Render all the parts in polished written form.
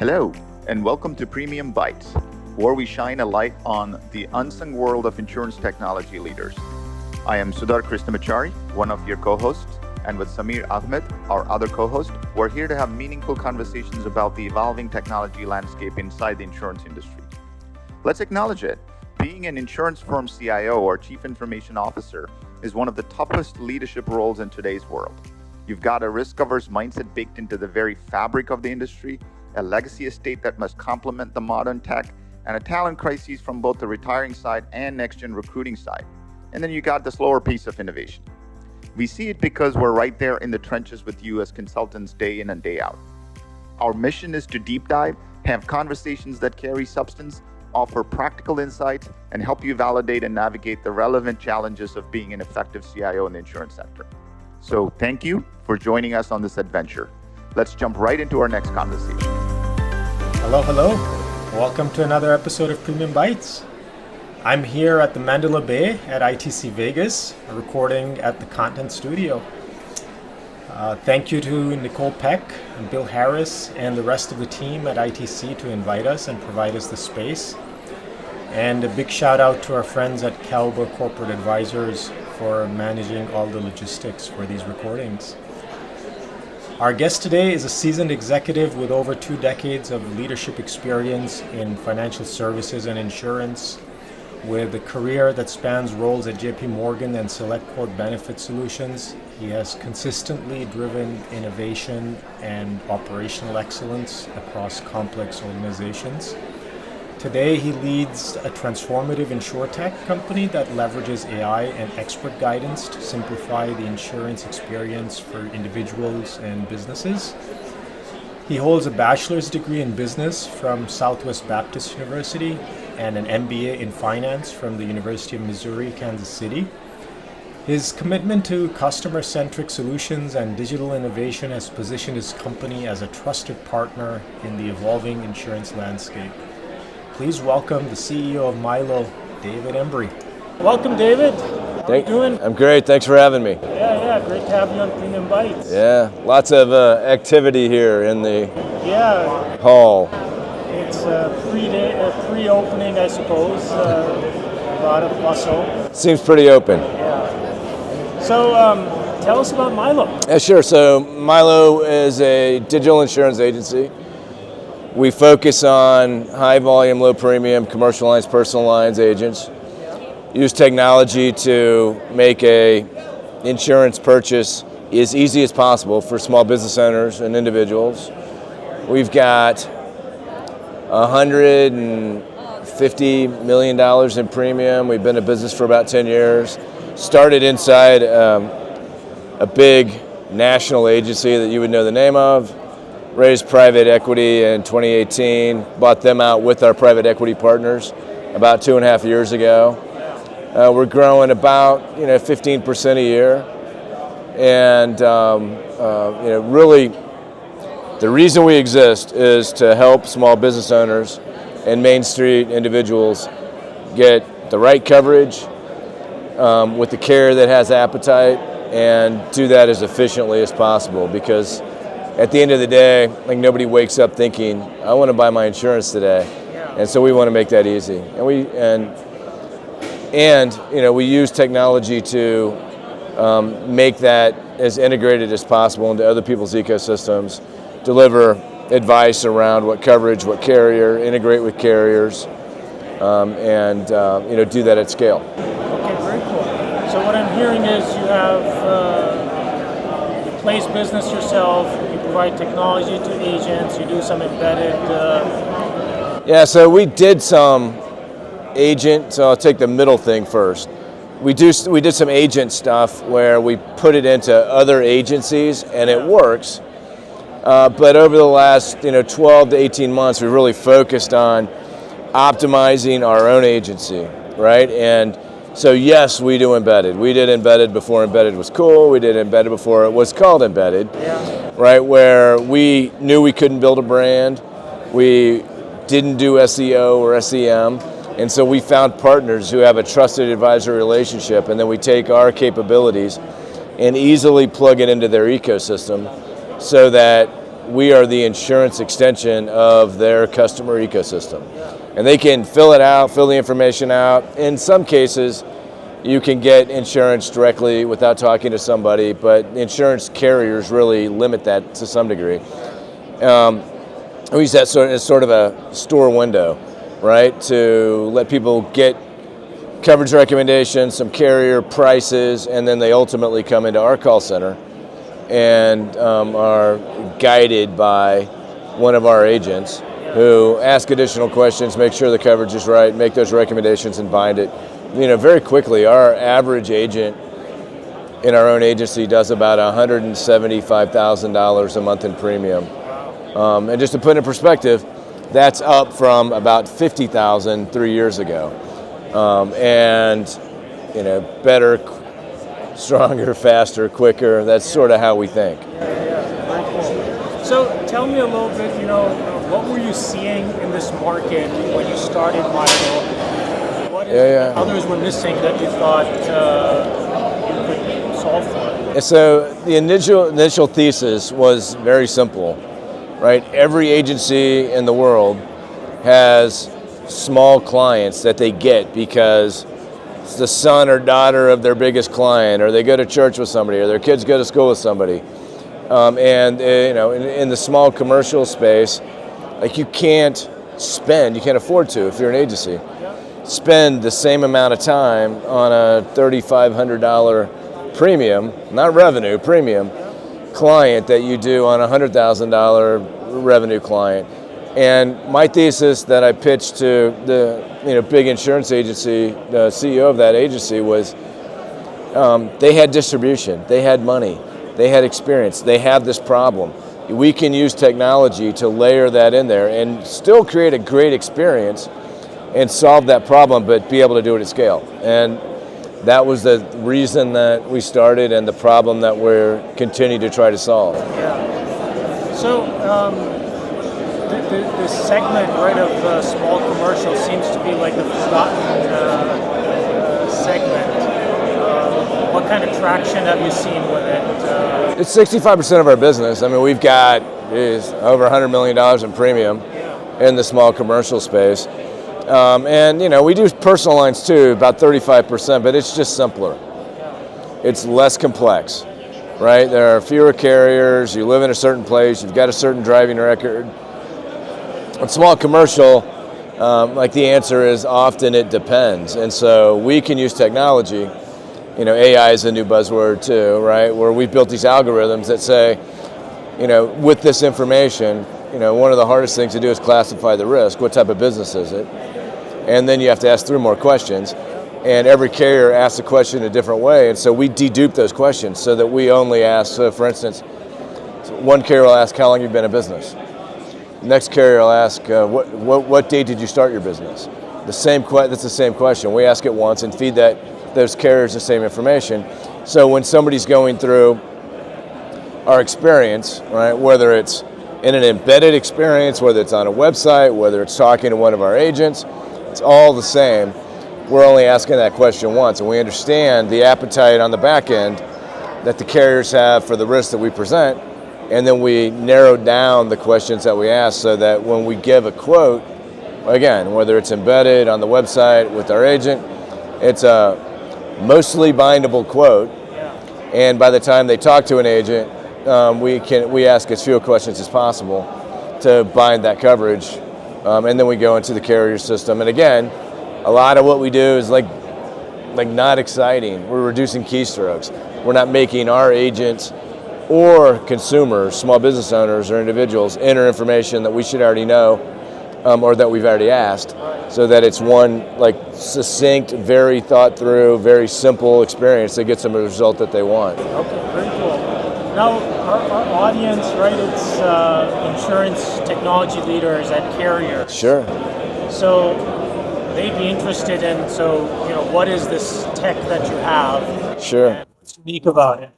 Hello, and welcome to PremiumBytes, where we shine a light on the unsung world of insurance technology leaders. I am Sudhar Krishnamachari, one of your co-hosts, and with Samir Ahmed, our other co-host, we're here to have meaningful conversations about the evolving technology landscape inside the insurance industry. Let's acknowledge it. Being an insurance firm CIO or Chief Information Officer is one of the toughest leadership roles in today's world. You've got a risk-averse mindset baked into the very fabric of the industry, a legacy estate that must complement the modern tech, and a talent crisis from both the retiring side and next-gen recruiting side. And then you got the slower pace of innovation. We see it because we're right there in the trenches with you as consultants day in and day out. Our mission is to deep dive, have conversations that carry substance, offer practical insights, and help you validate and navigate the relevant challenges of being an effective CIO in the insurance sector. So thank you for joining us on this adventure. Let's jump right into our next conversation. Hello. Welcome to another episode of PremiumBytes. I'm here at the Mandalay Bay at ITC Vegas, recording at the Content Studio. Thank you to Nicole Peck and Bill Harris and the rest of the team at ITC to invite us and provide us the space. And a big shout out to our friends at Caliber Corporate Advisors for managing all the logistics for these recordings. Our guest today is a seasoned executive with over 2 decades of leadership experience in financial services and insurance, with a career that spans roles at JP Morgan and SelectQuote Benefit Solutions. He has consistently driven innovation and operational excellence across complex organizations. Today, he leads a transformative InsurTech company that leverages AI and expert guidance to simplify the insurance experience for individuals and businesses. He holds a bachelor's degree in business from Southwest Baptist University and an MBA in finance from the University of Missouri, Kansas City. His commitment to customer-centric solutions and digital innovation has positioned his company as a trusted partner in the evolving insurance landscape. Please welcome the CEO of Mylo, David Embry. Welcome, David. How are you doing? I'm great. Thanks for having me. Yeah. Great to have you on PremiumBytes. Yeah, lots of activity here in the hall. It's pre-opening, I suppose. A lot of bustle. Seems pretty open. Yeah. So tell us about Mylo. Yeah, sure. So Mylo is a digital insurance agency. We focus on high volume, low premium, commercial lines, personal lines agents. Use technology to make a insurance purchase as easy as possible for small business owners and individuals. We've got $150 million in premium. We've been in business for about 10 years. Started inside a big national agency that you would know the name of. Raised private equity in 2018, bought them out with our private equity partners about 2.5 years ago. We're growing about 15% a year, and really the reason we exist is to help small business owners and Main Street individuals get the right coverage with the carrier that has appetite, and do that as efficiently as possible, because at the end of the day, nobody wakes up thinking, I want to buy my insurance today. And so we want to make that easy. And we use technology to make that as integrated as possible into other people's ecosystems, deliver advice around what coverage, what carrier, integrate with carriers, and do that at scale. Okay, very cool. So what I'm hearing is you have you place business yourself, you provide technology to agents, you do some embedded. Yeah, so we did some agent, so I'll take the middle thing first. We did some agent stuff where we put it into other agencies, and it works. But over the last 12 to 18 months, we really focused on optimizing our own agency, right? And so yes, we do embedded. We did embedded before embedded was cool. We did embedded before it was called embedded, right? Where we knew we couldn't build a brand. We didn't do SEO or SEM. And so we found partners who have a trusted advisory relationship, and then we take our capabilities and easily plug it into their ecosystem so that we are the insurance extension of their customer ecosystem. And they can fill the information out. In some cases, you can get insurance directly without talking to somebody, but insurance carriers really limit that to some degree. We use that as sort of a store window, right, to let people get coverage recommendations, some carrier prices, and then they ultimately come into our call center and are guided by one of our agents who ask additional questions, make sure the coverage is right, make those recommendations and bind it. Very quickly, our average agent in our own agency does about $175,000 a month in premium. And just to put it in perspective, that's up from about $50,000 3 years ago. And better, stronger, faster, quicker. That's sort of how we think. Very cool. So tell me a little bit, what were you seeing in this market when you started Mylo? What is it that others were missing that you thought you could solve for? And so the initial thesis was very simple, right? Every agency in the world has small clients that they get because it's the son or daughter of their biggest client, or they go to church with somebody, or their kids go to school with somebody. In the small commercial space, like you can't afford to, if you're an agency, spend the same amount of time on a $3,500 premium, not revenue, premium client that you do on a $100,000 revenue client. And my thesis that I pitched to the big insurance agency, the CEO of that agency, was they had distribution, they had money, they had experience, they have this problem. We can use technology to layer that in there and still create a great experience and solve that problem, but be able to do it at scale. And that was the reason that we started and the problem that we're continuing to try to solve. Yeah. So the segment, right, of small commercial seems to be like the forgotten segment. What kind of traction have you seen with it? It's 65% of our business. I mean, we've got over $100 million in premium in the small commercial space. We do personal lines too, about 35%, but it's just simpler. It's less complex, right? There are fewer carriers, you live in a certain place, you've got a certain driving record. On small commercial, the answer is often it depends. And so we can use technology. AI is a new buzzword too, right? Where we've built these algorithms that say, with this information, one of the hardest things to do is classify the risk. What type of business is it? And then you have to ask 3 more questions. And every carrier asks a question a different way. And so we dedupe those questions so that we only ask, so for instance, one carrier will ask how long you've been in business. Next carrier will ask, what date did you start your business? That's the same question. We ask it once and feed those carriers the same information. So when somebody's going through our experience, right, whether it's in an embedded experience, whether it's on a website, whether it's talking to one of our agents, it's all the same. We're only asking that question once, and we understand the appetite on the back end that the carriers have for the risk that we present, and then we narrow down the questions that we ask so that when we give a quote, again, whether it's embedded on the website with our agent, it's a mostly bindable quote, and by the time they talk to an agent, we ask as few questions as possible to bind that coverage, and then we go into the carrier system. And again, a lot of what we do is like not exciting. We're reducing keystrokes. We're not making our agents or consumers, small business owners or individuals, enter information that we should already know or that we've already asked, so that it's one succinct, very thought through, very simple experience that gets them a result that they want. Okay, very cool. Now, our audience, right, it's insurance technology leaders at carriers. Sure. So they'd be interested in, what is this tech that you have? Sure. What's unique about it?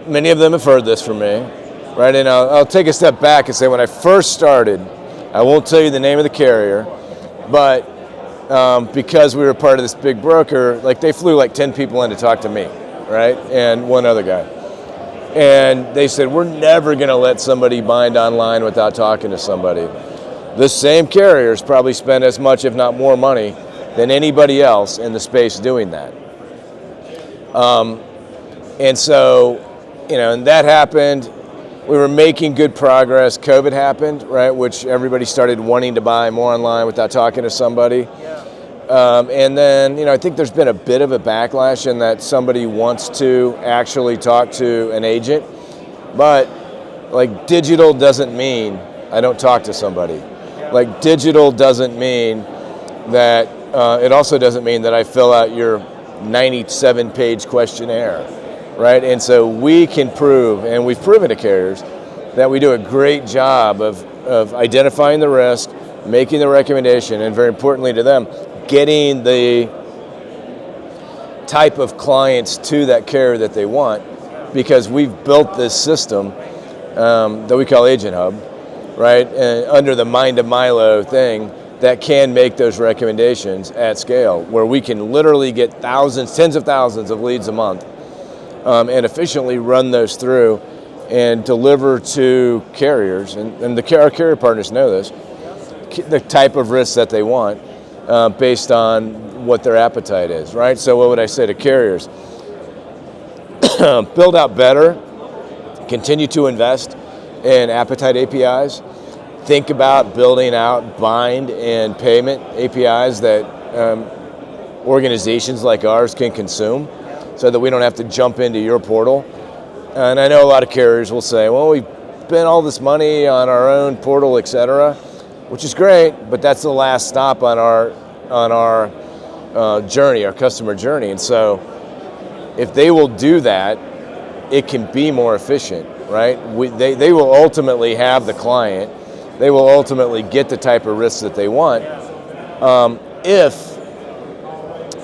Many of them have heard this from me, right? And I'll take a step back and say when I first started, I won't tell you the name of the carrier, but because we were part of this big broker, they flew 10 people in to talk to me, right? And one other guy. And they said, we're never going to let somebody bind online without talking to somebody. The same carriers probably spend as much, if not more money, than anybody else in the space doing that. And so, and that happened. We were making good progress. COVID happened, right, which everybody started wanting to buy more online without talking to somebody. And then, I think there's been a bit of a backlash in that somebody wants to actually talk to an agent, but like digital doesn't mean I don't talk to somebody. Like digital doesn't mean that, it also doesn't mean that I fill out your 97-page questionnaire, right? And so we can prove, and we've proven to carriers, that we do a great job of identifying the risk, making the recommendation, and very importantly to them, getting the type of clients to that carrier that they want, because we've built this system that we call Agent Hub, right? And under the Mind of Mylo thing, that can make those recommendations at scale, where we can literally get thousands, tens of thousands of leads a month, and efficiently run those through and deliver to carriers, and our carrier partners know this, the type of risks that they want based on what their appetite is, right? So what would I say to carriers? Build out better, continue to invest in appetite APIs, think about building out bind and payment APIs that organizations like ours can consume, so that we don't have to jump into your portal. And I know a lot of carriers will say, well, we spent all this money on our own portal, et cetera, which is great, but that's the last stop on our journey, our customer journey. And so if they will do that, it can be more efficient, right? They will ultimately have the client. They will ultimately get the type of risks that they want if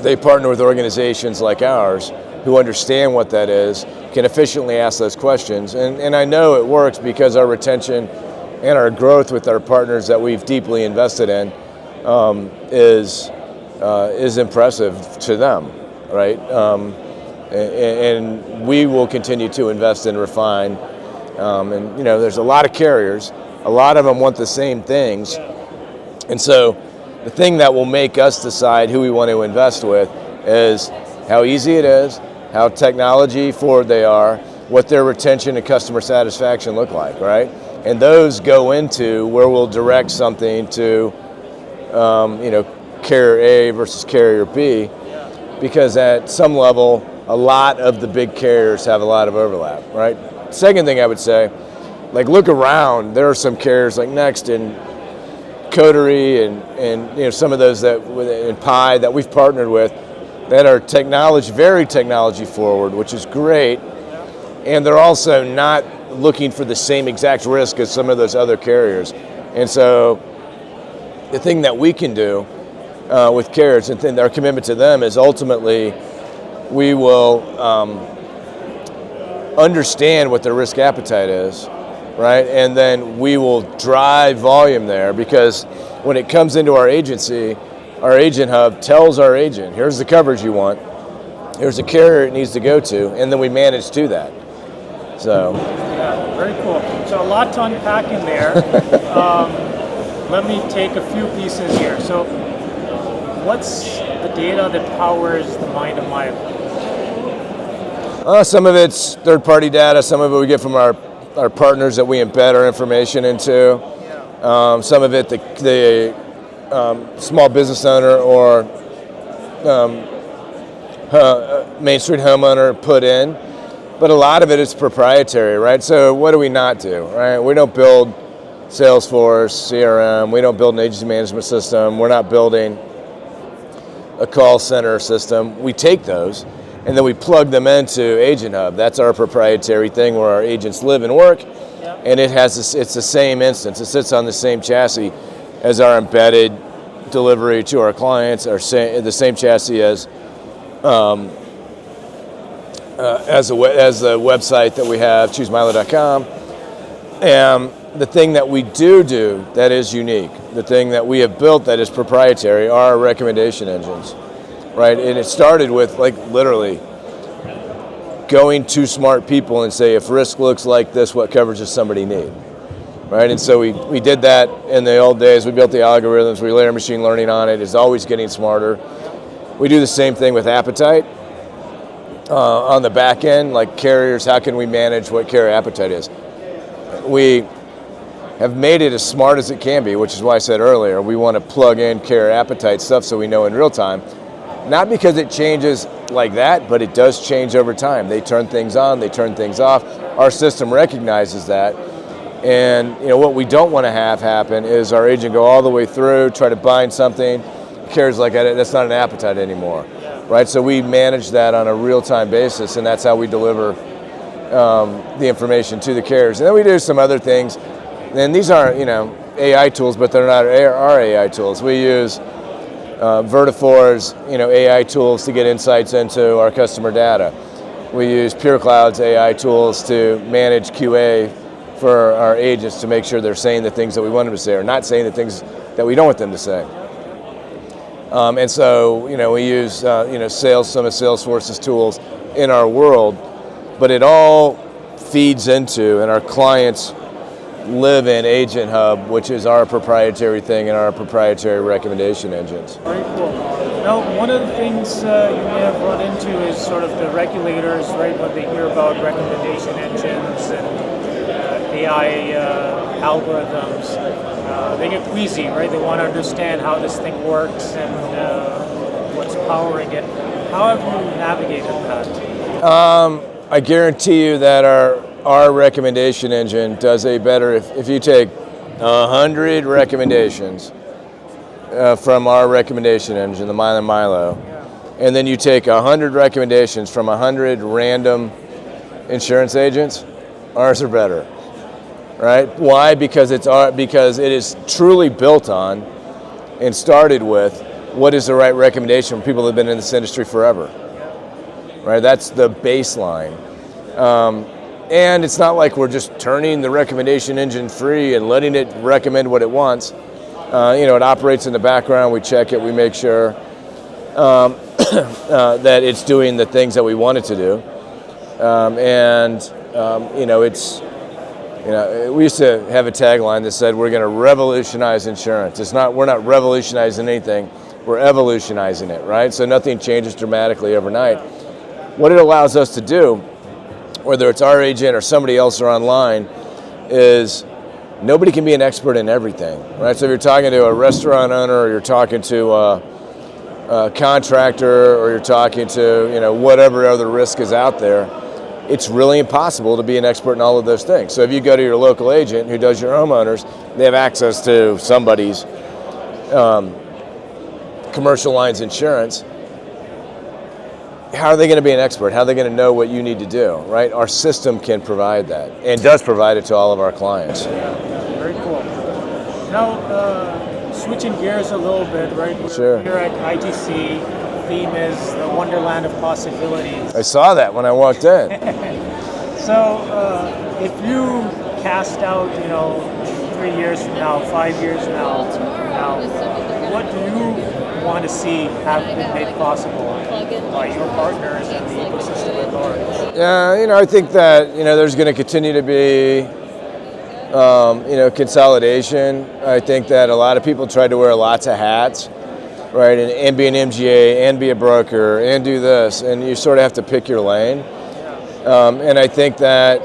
they partner with organizations like ours who understand what that is, can efficiently ask those questions. And I know it works because our retention and our growth with our partners that we've deeply invested in is impressive to them, right? And we will continue to invest and refine. And there's a lot of carriers. A lot of them want the same things. And so the thing that will make us decide who we want to invest with is how easy it is, how technology forward they are, what their retention and customer satisfaction look like, right? And those go into where we'll direct something to, carrier A versus carrier B, because at some level, a lot of the big carriers have a lot of overlap, right? Second thing I would say, like look around, there are some carriers like Next and Coterie and some of those and Pi that we've partnered with that are very technology forward, which is great. And they're also not looking for the same exact risk as some of those other carriers. And so the thing that we can do with carriers, and our commitment to them is ultimately we will understand what their risk appetite is, right? And then we will drive volume there, because when it comes into our agency, our Agent Hub tells our agent, here's the coverage you want, here's the carrier it needs to go to, and then we manage to that. So. Yeah, very cool. So a lot to unpack in there. Let me take a few pieces here. So what's the data that powers the Mind of Mylo? Some of it's third-party data. Some of it we get from our partners that we embed our information into. Some of it the small business owner or Main Street homeowner put in. But a lot of it is proprietary, right? So what do we not do, right? We don't build Salesforce, CRM. We don't build an agency management system. We're not building a call center system. We take those and then we plug them into Agent Hub. That's our proprietary thing where our agents live and work. Yep. And it's the same instance. It sits on the same chassis as our embedded delivery to our clients, the same chassis as the website that we have, choosemylo.com. And the thing that we do that is unique, the thing that we have built that is proprietary, are our recommendation engines, right? And it started with literally going to smart people and say, if risk looks like this, what coverage does somebody need? Right, and so we did that in the old days. We built the algorithms, we layer machine learning on it. It's always getting smarter. We do the same thing with appetite. On the back end, like carriers, how can we manage what carrier appetite is? We have made it as smart as it can be, which is why I said earlier, we want to plug in carrier appetite stuff so we know in real time. Not because it changes like that, but it does change over time. They turn things on, they turn things off. Our system recognizes that. And what we don't want to have happen is our agent go all the way through, try to bind something, carriers like that's not an appetite anymore, right? So we manage that on a real-time basis, and that's how we deliver the information to the carriers. And then we do some other things. And these aren't AI tools, but they're not our AI tools. We use Vertifor's AI tools to get insights into our customer data. We use PureCloud's AI tools to manage QA for our agents to make sure they're saying the things that we want them to say or not saying the things that we don't want them to say. And so, we use, some of Salesforce's tools in our world, but it all feeds into, and our clients live in Agent Hub, which is our proprietary thing and our proprietary recommendation engines. Very cool. Now, one of the things you may have run into is sort of the regulators, right, when they hear about recommendation engines and AI algorithms, they get queasy, right? They want to understand how this thing works and what's powering it. How have you navigated that? I guarantee you that our recommendation engine does a better, if you take 100 recommendations from our recommendation engine, the Mylo, and then you take 100 recommendations from 100 random insurance agents, ours are better. Right? Why? Because it is truly built on and started with what is the right recommendation from people that have been in this industry forever. Right? That's the baseline. And it's not like we're just turning the recommendation engine free and letting it recommend what it wants. It operates in the background. We check it. We make sure that it's doing the things that we want it to do. It's. We used to have a tagline that said we're going to revolutionize insurance. We're not revolutionizing anything, we're evolutionizing it, right? So nothing changes dramatically overnight. What it allows us to do, whether it's our agent or somebody else or online, is nobody can be an expert in everything, right? So if you're talking to a restaurant owner, or you're talking to a contractor, or you're talking to whatever other risk is out there, it's really impossible to be an expert in all of those things. So if you go to your local agent who does your homeowners, they have access to somebody's commercial lines insurance. How are they going to be an expert? How are they going to know what you need to do, right? Our system can provide that and does provide it to all of our clients. Yeah, very cool. Now, switching gears a little bit, right? Sure. Here at ITC, theme is the wonderland of possibilities. I saw that when I walked in. So if you cast out, 3 years from now, 5 years from now, what do you want to see have been made possible by your partners and the ecosystem at large? Yeah, I think that, there's going to continue to be, consolidation. I think that a lot of people try to wear lots of hats. Right, and be an MGA, and be a broker, and do this, and you sort of have to pick your lane. And I think that,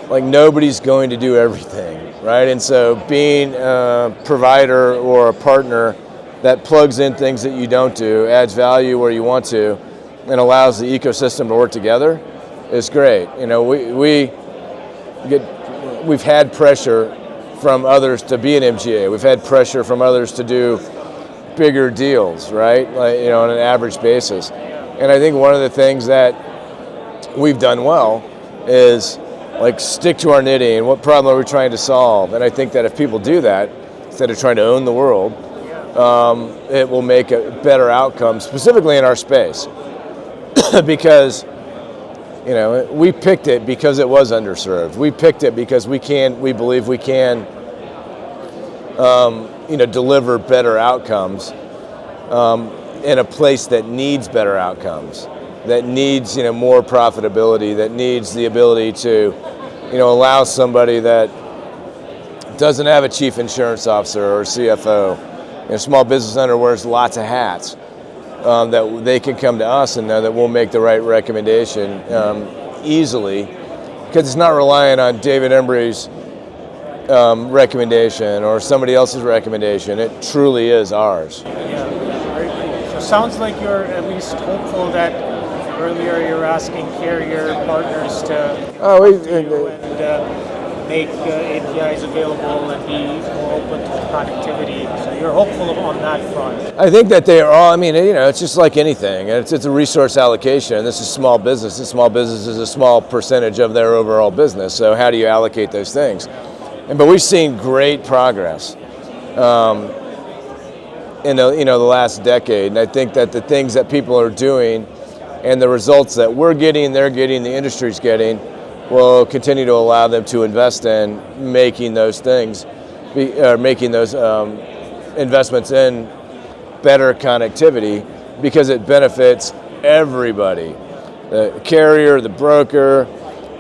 nobody's going to do everything, right? And so being a provider or a partner that plugs in things that you don't do, adds value where you want to, and allows the ecosystem to work together is great. We've had pressure from others to be an MGA. We've had pressure from others to do bigger deals, right? On an average basis. And I think one of the things that we've done well is stick to our knitting and what problem are we trying to solve. And I think that if people do that, instead of trying to own the world, it will make a better outcome, specifically in our space. Because, we picked it because it was underserved. We picked it because we believe we can deliver better outcomes in a place that needs better outcomes. that needs more profitability, that needs the ability to allow somebody that doesn't have a chief insurance officer or a CFO, a small business owner wears lots of hats, that they can come to us and know that we'll make the right recommendation easily, because it's not relying on David Embry's recommendation or somebody else's recommendation. It truly is ours. Yeah, very cool. So it sounds like you're at least hopeful that earlier you're asking carrier partners to make APIs available and be more open to connectivity. So you're hopeful on that front. I think that they are all, it's just like anything. It's a resource allocation. This is small business. And small business is a small percentage of their overall business. So how do you allocate those things? But we've seen great progress in the last decade. And I think that the things that people are doing and the results that we're getting, they're getting, the industry's getting, will continue to allow them to invest in making those things, making those investments in better connectivity, because it benefits everybody, the carrier, the broker,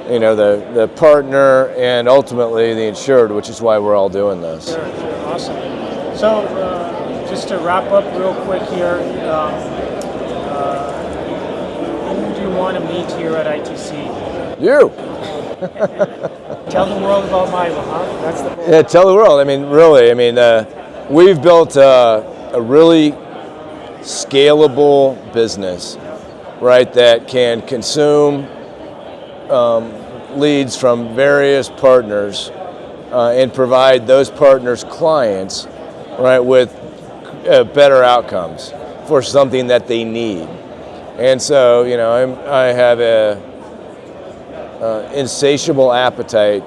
the partner, and ultimately the insured, which is why we're all doing this. Sure. Awesome. So just to wrap up real quick here, who do you want to meet here at ITC? You. Tell the world about Mylo, huh? That's the goal. Yeah, tell the world. We've built a really scalable business, right, that can consume leads from various partners and provide those partners' clients, right, with better outcomes for something that they need. And so, I have a insatiable appetite,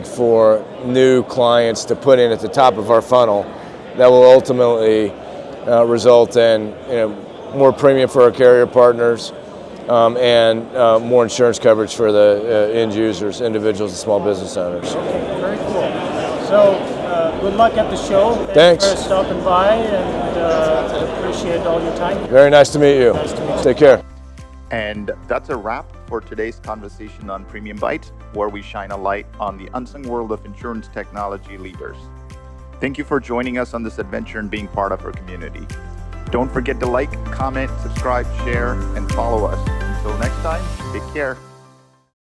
for new clients to put in at the top of our funnel that will ultimately result in more premium for our carrier partners, and more insurance coverage for the end users, individuals and small business owners. Okay, very cool. So good luck at the show. Thanks for stopping by, and appreciate all your time. Very nice to meet you. Nice to meet you. Take care. And that's a wrap for today's conversation on PremiumBytes, where we shine a light on the unsung world of insurance technology leaders. Thank you for joining us on this adventure and being part of our community. Don't forget to like, comment, subscribe, share, and follow us. Until next time, take care.